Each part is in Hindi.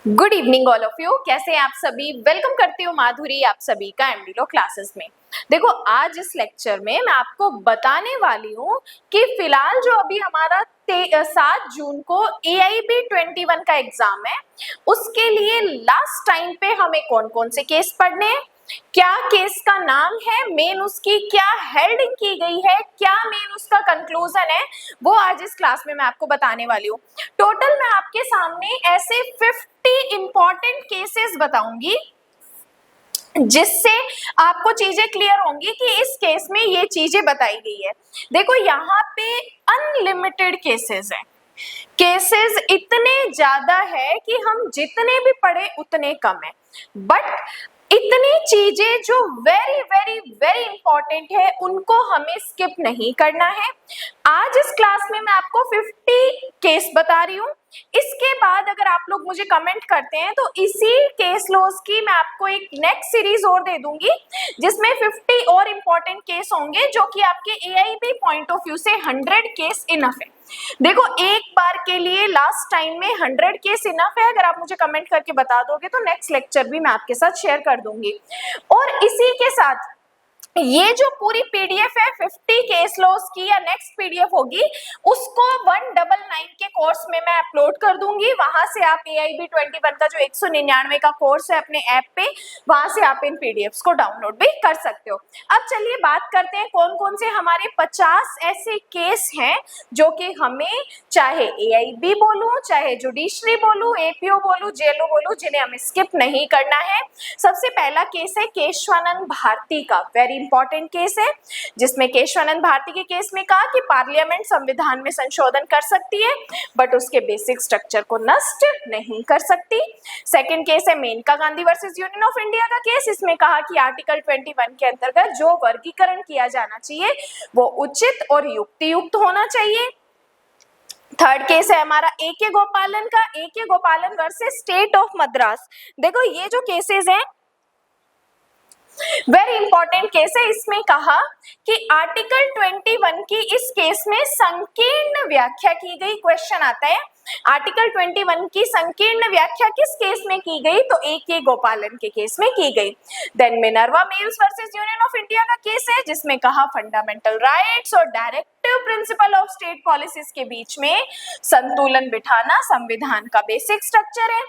Good evening all of you. कैसे हैं आप सभी? वेलकम करती हूँ माधुरी आप सभी का एमडी लॉ क्लासेस में। देखो, आज इस लेक्चर में मैं आपको बताने वाली हूँ कि फिलहाल जो अभी हमारा 7 जून को AIB 21 का एग्जाम है, उसके लिए लास्ट टाइम पे हमें कौन कौन से केस पढ़ने हैं, क्या केस का नाम है, मेन उसकी क्या हेडिंग की गई है, क्या मेन उसका कंक्लूजन है, वो आज इस क्लास में मैं आपको बताने वाली हूँ। टोटल मैं आपके सामने ऐसे 50 इंपॉर्टेंट केसेस बताऊंगी जिससे आपको चीजें क्लियर होंगी कि इस केस में ये चीजें बताई गई है। देखो, यहाँ पे अनलिमिटेड केसेस हैं। केसेस इतने ज्यादा है कि हम जितने भी पढ़े उतने कम है, बट इतनी चीजें जो वेरी वेरी वेरी इंपॉर्टेंट है उनको हमें स्किप नहीं करना है। आज इस क्लास में मैं आपको 50 केस बता रही हूँ। इसके बाद अगर आप लोग मुझे कमेंट करते हैं तो इसी केस लॉज की मैं आपको एक नेक्स्ट सीरीज और दे दूंगी जिसमें 50 और इंपॉर्टेंट केस होंगे जो कि आपके AIB पॉइंट ऑफ व्यू से 100 केस इनफ है। देखो, एक बार के लिए लास्ट टाइम में 100 केस इनफ है। अगर आप मुझे कमेंट करके बता दोगे तो नेक्स्ट लेक्चर भी मैं आपके साथ शेयर कर दूंगी। और इसी के साथ ये जो पूरी PDF है 50 केस लॉस की या नेक्स्ट PDF होगी, उसको 199 के कोर्स में मैं अपलोड कर दूंगी। वहां से आप AIB 21 का जो 199 का कोर्स है अपने ऐप पे, वहां से आप इन PDFs को डाउनलोड भी कर सकते हो। अब चलिए बात करते हैं कौन कौन से हमारे 50 ऐसे केस हैं जो कि हमें, चाहे AIB बोलूं, चाहे जुडिशरी बोलूं, APO बोलूं, JLO बोलूं, जिन्हें हमें स्किप नहीं करना है। सबसे पहला केस है केशवानंद भारती का। वेरी इंपॉर्टेंट केस है जिसमें केशवानंद भारती के केस में कहा कि पार्लियामेंट संविधान में संशोधन कर सकती है बट उसके बेसिक स्ट्रक्चर को नष्ट नहीं कर सकती। सेकंड केस है Maneka Gandhi versus Union of India का केस। इसमें कहा कि आर्टिकल 21 के अंतर्गत जो वर्गीकरण किया जाना चाहिए वो उचित और युक्तियुक्त होना चाहिए। थर्ड केस है हमारा AK गोपालन का। AK गोपालन वर्सेस स्टेट ऑफ मद्रास। देखो, ये जो केसेस हैं वेरी इंपॉर्टेंट केस है। इसमें कहा कि आर्टिकल 21 की इस केस में संकीर्ण व्याख्या की गई। क्वेश्चन आता है, आर्टिकल 21 की संकीर्ण व्याख्या किस केस में की गई? तो AK गोपालन के केस में की गई। Then Minerva Mills versus Union of India का केस है जिसमें कहा फंडामेंटल राइट्स और directive principle of state policies के बीच में संतुलन बिठाना संविधान का बेसिक स्ट्रक्चर है।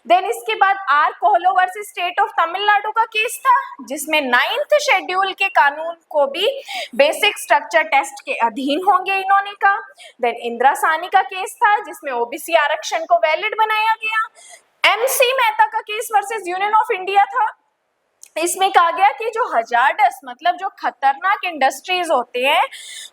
देन इसके बाद R Coelho versus state of Tamil Nadu का केस था जिसमें 9th शेड्यूल के कानून को भी बेसिक स्ट्रक्चर टेस्ट के अधीन होंगे इन्होंने कहा। देन इंदिरा साहनी का केस था जिसमें OBC आरक्षण को वैलिड बनाया गया। MC मेहता का case versus Union of India था। इसमें कहा गया कि जो हजार्डस मतलब जो खतरनाक इंडस्ट्रीज होते हैं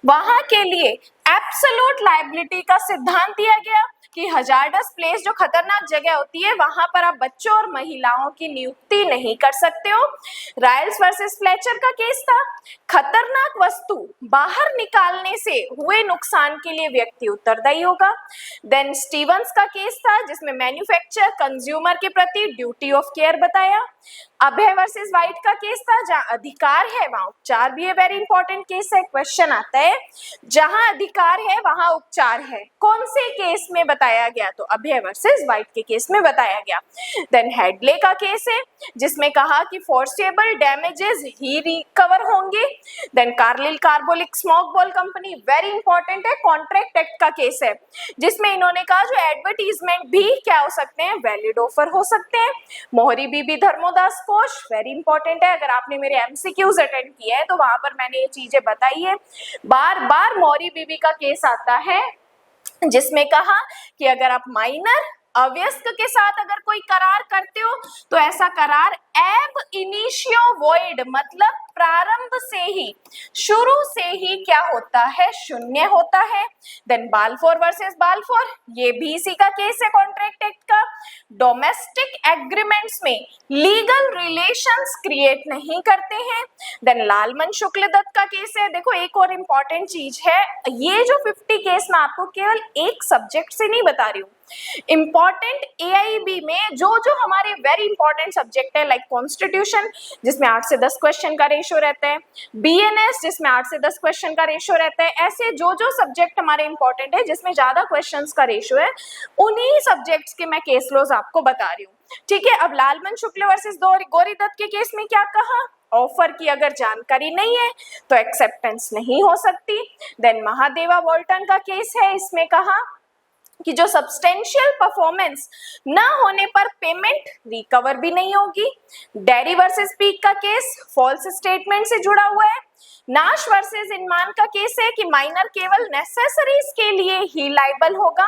वहां के लिए एब्सोल्यूट लायबिलिटी का सिद्धांत दिया गया कि हजार्डस प्लेस जो खतरनाक जगह होती है वहां पर आप बच्चों और महिलाओं की नियुक्ति नहीं कर सकते हो। रायल्स वर्सेस फ्लेचर का केस था, खतरनाक वस्तु बाहर निकालने से हुए नुकसान के लिए व्यक्ति उत्तरदायी होगा। देन स्टीवंस का केस था जिसमें मैन्युफैक्चरर कंज्यूमर के प्रति ड्यूटी ऑफ केयर बताया। अभय वर्सेस वाइट का केस था, जहां अधिकार है वहां उपचार भी है। वेरी इंपॉर्टेंट केस है। क्वेश्चन आता है, जहां अधिकार है वहां उपचार है, कौन से केस में बताया गया? तो अभय वर्सेस वाइट के केस में बताया गया। देन हेडले का केस है जिसमें कहा कि फोर्सेबल डैमेजेस ही रिकवर होंगे। Then Carlill Carbolic Smoke Ball Company, very important है, कॉन्ट्रैक्ट एक्ट का केस है जिसमें इन्होंने कहा जो एडवर्टीजमेंट भी क्या हो सकते हैं, वैलिड ऑफर हो सकते हैं। मोहरी बीबी धर्मोदास कोश, वेरी इंपॉर्टेंट है। अगर आपने मेरे MCQs अटेंड किया है तो वहां पर मैंने ये चीजें बताई है। बार बार मोहरी बीबी का केस आता है जिसमें कहा कि अगर आप माइनर अवयस्क के साथ अगर कोई करार करते हो तो ऐसा करार एब इनिशियो वॉइड मतलब प्रारंभ से ही, शुरू से ही क्या होता है, शून्य होता है। देन बालफोर वर्सेस बालफोर, ये भी इसी का केस है कॉन्ट्रैक्ट एक्ट का। डोमेस्टिक एग्रीमेंट्स में लीगल रिलेशंस क्रिएट नहीं करते हैं। देन लालमन शुक्ल दत्त का केस है। देखो, एक और इंपॉर्टेंट चीज है, ये जो 50 केस मैं आपको केवल एक सब्जेक्ट से नहीं बता रही हूँ, इंपॉर्टेंट AIB में जो जो हमारे वेरी इंपॉर्टेंट सब्जेक्ट है लाइक कॉन्स्टिट्यूशन जिसमें 8 से 10 क्वेश्चन का रेशियो रेशियो रहता है, BNS जिसमें 8 से 10 क्वेश्चन का रेशियो रहता है। ऐसे जो जो सब्जेक्ट हमारे इंपॉर्टेंट है जिसमें ज्यादा क्वेश्चंस का रेशियो है, उन्हीं सब्जेक्ट्स के मैं केस लॉज आपको बता रही हूँ। ठीक है, अब लालमन शुक्ल वर्सेस गौरी दत्त के केस में क्या कहा, ऑफर की अगर जानकारी नहीं है तो एक्सेप्टेंस नहीं हो सकती। देन महादेवा वॉल्टन का केस है, इसमें कहा कि जो सब्सटेंशियल परफॉर्मेंस ना होने पर पेमेंट रिकवर भी नहीं होगी। डेरी वर्सेस पीक का केस फॉल्स स्टेटमेंट से जुड़ा हुआ है। नाश वर्सेस इनमान का केस है कि माइनर केवल नेसेसरीज के लिए ही लाइबल होगा।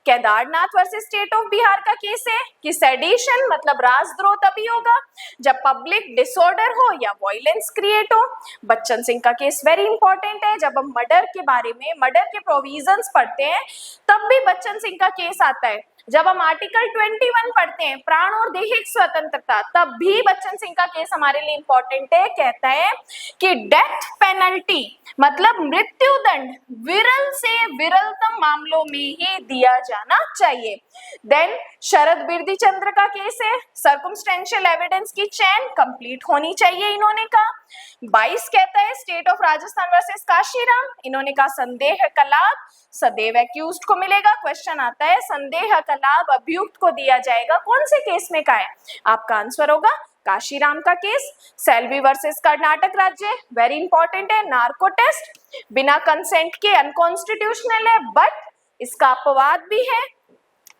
Kedarnath versus state of Bihar का केस है कि सेडिशन मतलब राजद्रोह तभी होगा जब पब्लिक डिसऑर्डर हो या वायलेंस क्रिएट हो। बच्चन सिंह का केस वेरी इंपॉर्टेंट है, जब हम मर्डर के बारे में मर्डर के प्रोविजंस पढ़ते हैं तब भी बच्चन सिंह का केस आता है। जब हम आर्टिकल 21 पढ़ते हैं प्राण और दैहिक स्वतंत्रता, तब भी बच्चन सिंह का केस हमारे लिए इंपॉर्टेंट है। कहता है कि डेथ पेनल्टी मतलब मृत्यु दंड विरल से विरलतम मामलों में ही दिया जाना चाहिए। देन शरद बिरदी चंद्र का केस है, सर्कमस्टेंशियल एविडेंस की चेन कंप्लीट होनी चाहिए, इन्होंने कहा। 22 कहता है state of Rajasthan versus Kashiram, इन्होंने कहा संदेह का लाभ सदैव एक्यूज्ड को मिलेगा। क्वेश्चन आता है संदेह का लाभ अभियुक्त को दिया जाएगा, कौन से केस में का है? आपका आंसर होगा काशीराम का केस। सेल्वी वर्सेस कर्नाटक राज्य वेरी इंपॉर्टेंट है। नार्को टेस्ट बिना कंसेंट के अनकॉन्स्टिट्यूशनल है, बट इसका अपवाद भी है।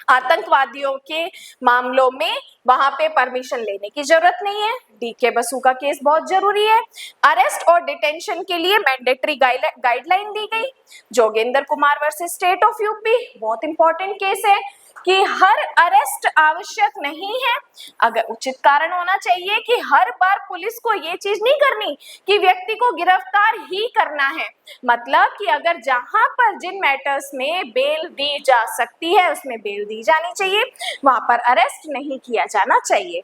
आतंकवादियों के मामलों में वहां पे परमिशन लेने की जरूरत नहीं है। DK बसु का केस बहुत जरूरी है। अरेस्ट और डिटेंशन के लिए मैंडेटरी गाइडलाइन दी गई। Jogendra Kumar versus state of UP बहुत इंपॉर्टेंट केस है कि हर अरेस्ट आवश्यक नहीं है, अगर उचित कारण होना चाहिए कि हर बार पुलिस को ये चीज नहीं करनी कि व्यक्ति को गिरफ्तार ही करना है। मतलब कि अगर जहां पर जिन मैटर्स में बेल दी जा सकती है उसमें बेल दी जानी चाहिए, वहां पर अरेस्ट नहीं किया जाना चाहिए।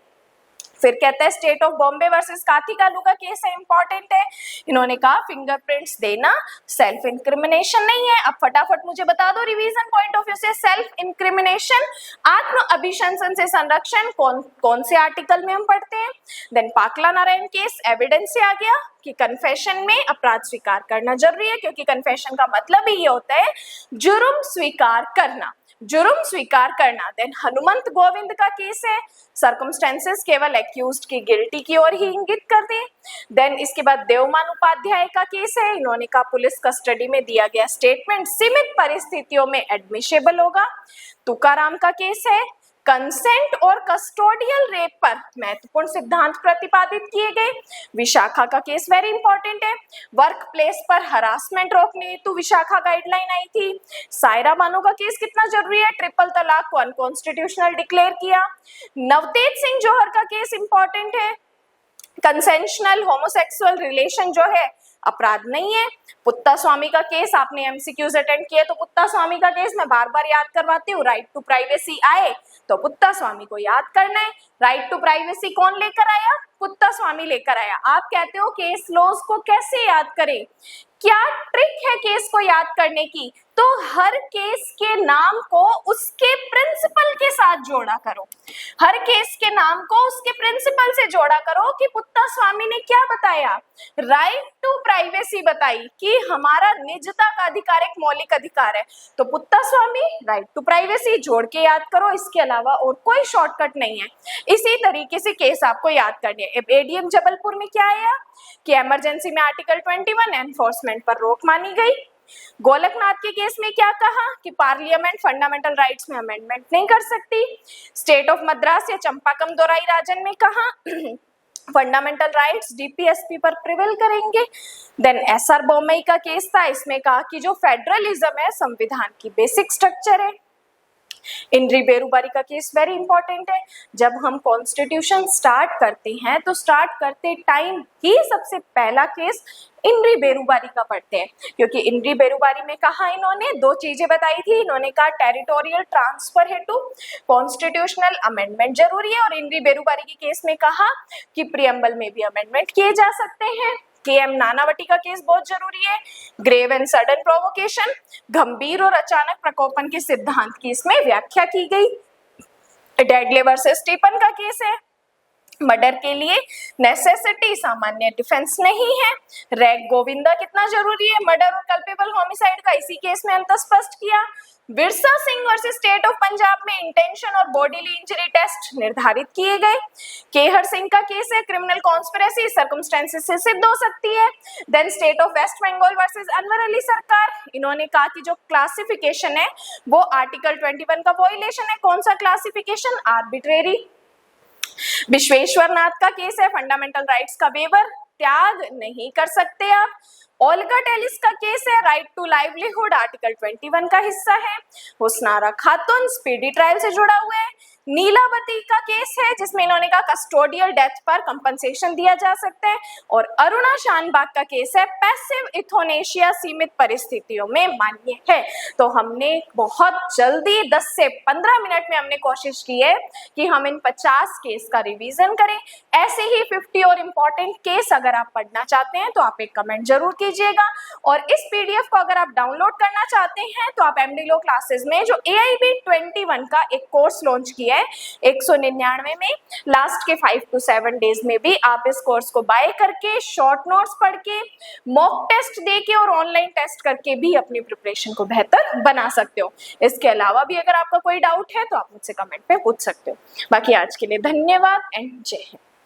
फिर कहता है स्टेट ऑफ बॉम्बे वर्सेस काथीकालू का केस है, इंपॉर्टेंट है। इन्होंने कहा फिंगरप्रिंट्स देना सेल्फ इंक्रिमिनेशन नहीं है। अब फटाफट मुझे बता दो रिवीजन पॉइंट ऑफ व्यू से, सेल्फ इंक्रिमिनेशन आत्म अभिशंसन से संरक्षण कौन से आर्टिकल में हम पढ़ते हैं? देन पाकला नारायण केस एविडेंस से आ गया कि कन्फेशन में अपराध स्वीकार करना जरूरी है, क्योंकि कन्फेशन का मतलब ही ये होता है जुर्म स्वीकार करना, जुर्म स्वीकार करना। देन हनुमंत गोविंद का केस है, सर्कमस्टेंसेस केवल एक्यूज्ड की गिल्टी की ओर ही इंगित करते हैं। देन इसके बाद देवमान उपाध्याय का केस है, इन्होंने कहा पुलिस कस्टडी में दिया गया स्टेटमेंट सीमित परिस्थितियों में एडमिशेबल होगा। तुकाराम का केस है, कंसेंट और कस्टोडियल रेप पर महत्वपूर्ण सिद्धांत प्रतिपादित किए गए। विशाखा का केस वेरी इंपॉर्टेंट है, वर्क प्लेस पर हरासमेंट रोकने हेतु विशाखा गाइडलाइन आई थी। सायरा बानो का केस कितना जरूरी है, ट्रिपल तलाक को अनकॉन्स्टिट्यूशनल डिक्लेयर किया। नवतेज सिंह जौहर का केस इंपॉर्टेंट है, कंसेंशनल होमोसेक्सुअल रिलेशन जो है अपराध नहीं है। पुत्ता स्वामी का केस आपने MCQs अटेंड किए तो पुत्ता स्वामी का केस मैं बार बार याद करवाती हूँ। राइट टू प्राइवेसी आए तो पुत्ता स्वामी को याद करना है। राइट टू प्राइवेसी कौन लेकर आया? पुत्ता स्वामी लेकर आया। आप कहते हो केस लॉज को कैसे याद करें, क्या ट्रिक है केस को याद करने की? तो हर केस के नाम को उसके प्रिंसिपल के साथ जोड़ा करो, हर केस के नाम को उसके प्रिंसिपल से जोड़ा करो कि पुत्ता स्वामी ने क्या बताया, राइट टू प्राइवेसी बताई कि हमारा निजता का अधिकार एक मौलिक अधिकार है, तो पुत्ता स्वामी राइट टू प्राइवेसी जोड़ के याद करो, इसके अलावा और कोई शॉर्टकट नहीं है। इसी तरीके से केस आपको याद करने हैं। ADM जबलपुर में क्या आया कि इमरजेंसी में आर्टिकल 21 एनफोर्समेंट पर रोक मानी गई। गोलकनाथ के केस में क्या कहा कि पार्लियामेंट फंडामेंटल राइट्स में अमेंडमेंट नहीं कर सकती। स्टेट ऑफ मद्रास या चंपाकम दोराई राजन में कहा फंडामेंटल राइट्स DPSP पर प्रिवेल करेंगे। देन SR बोम्मई का केस था, इसमें कहा कि जो फेडरलिज्म है संविधान की बेसिक स्ट्रक्चर है। इंद्री बेरूबारी का केस वेरी इंपॉर्टेंट है, जब हम कॉन्स्टिट्यूशन स्टार्ट करते हैं तो स्टार्ट करते टाइम ही सबसे पहला केस इंद्री बेरूबारी का पढ़ते हैं, क्योंकि इंद्री बेरूबारी में कहा इन्होंने दो चीजें बताई थी। इन्होंने कहा टेरिटोरियल ट्रांसफर हेतु कॉन्स्टिट्यूशनल अमेंडमेंट जरूरी है, और इंद्री बेरूबारी के केस में कहा कि प्रियम्बल में भी अमेंडमेंट किए जा सकते हैं। KM नानावटी का केस बहुत जरूरी है, ग्रेव एंड सडन प्रोवोकेशन, गंभीर और अचानक प्रकोपन के सिद्धांत की इसमें व्याख्या की गई। डेडले वर्सेस स्टीफन का केस है, मर्डर के लिए नेसेसिटी सामान्य डिफेंस नहीं है। रैग गोविंदा कितना जरूरी है मर्डर और कल्पेबल होमिसाइड का, इसी केस में अंत स्पष्ट किया। Birsa Singh versus state of Punjab में इंटेंशन और बॉडीली इंजरी टेस्ट निर्धारित किए गए। केहर सिंह का केस है क्रिमिनल कॉन्स्पिरेसी सर्कमस्टेंसेस से सिद्ध हो सकती है। Then state of West Bengal versus Anwar Ali Sarkar, इन्होंने कहा कि जो क्लासिफिकेशन है वो आर्टिकल 21 का वॉयलेशन है। कौन सा क्लासिफिकेशन? आर्बिट्रेरी। विश्वेश्वर नाथ का केस है फंडामेंटल राइट्स का वेवर, त्याग नहीं कर सकते आप। ओल्गा टेलिस का केस है राइट टू लाइवलीहुड, आर्टिकल 21 का हिस्सा है। हुस्नारा खातून स्पीडी ट्रायल से जुड़ा हुआ है। नीलावती का केस है जिसमें इन्होंने कहा कस्टोडियल डेथ पर कंपनसेशन दिया जा सकता है। और अरुणा शानबाग का केस है पैसिव इथोनेशिया सीमित परिस्थितियों में मान्य है। तो हमने बहुत जल्दी 10 से 15 मिनट में हमने कोशिश की है कि हम इन 50 केस का रिवीजन करें। ऐसे ही 50 और इम्पोर्टेंट केस अगर आप पढ़ना चाहते हैं तो आप एक कमेंट जरूर कीजिएगा। और इस पीडीएफ को अगर आप डाउनलोड करना चाहते हैं तो आप एमडी लॉ क्लासेस में जो AIB 21 का एक कोर्स लॉन्च किया है 199 में, लास्ट के 5 to 7 डेज में भी आप इस कोर्स को बाय करके शॉर्ट नोट्स पढ़ के मॉक टेस्ट दे के और ऑनलाइन टेस्ट करके भी अपनी प्रिपरेशन को बेहतर बना सकते हो। इसके अलावा भी अगर आपका कोई डाउट है तो आप मुझसे कमेंट पे पूछ सकते हो। बाकी आज के लिए धन्यवाद एंड जय हिंद।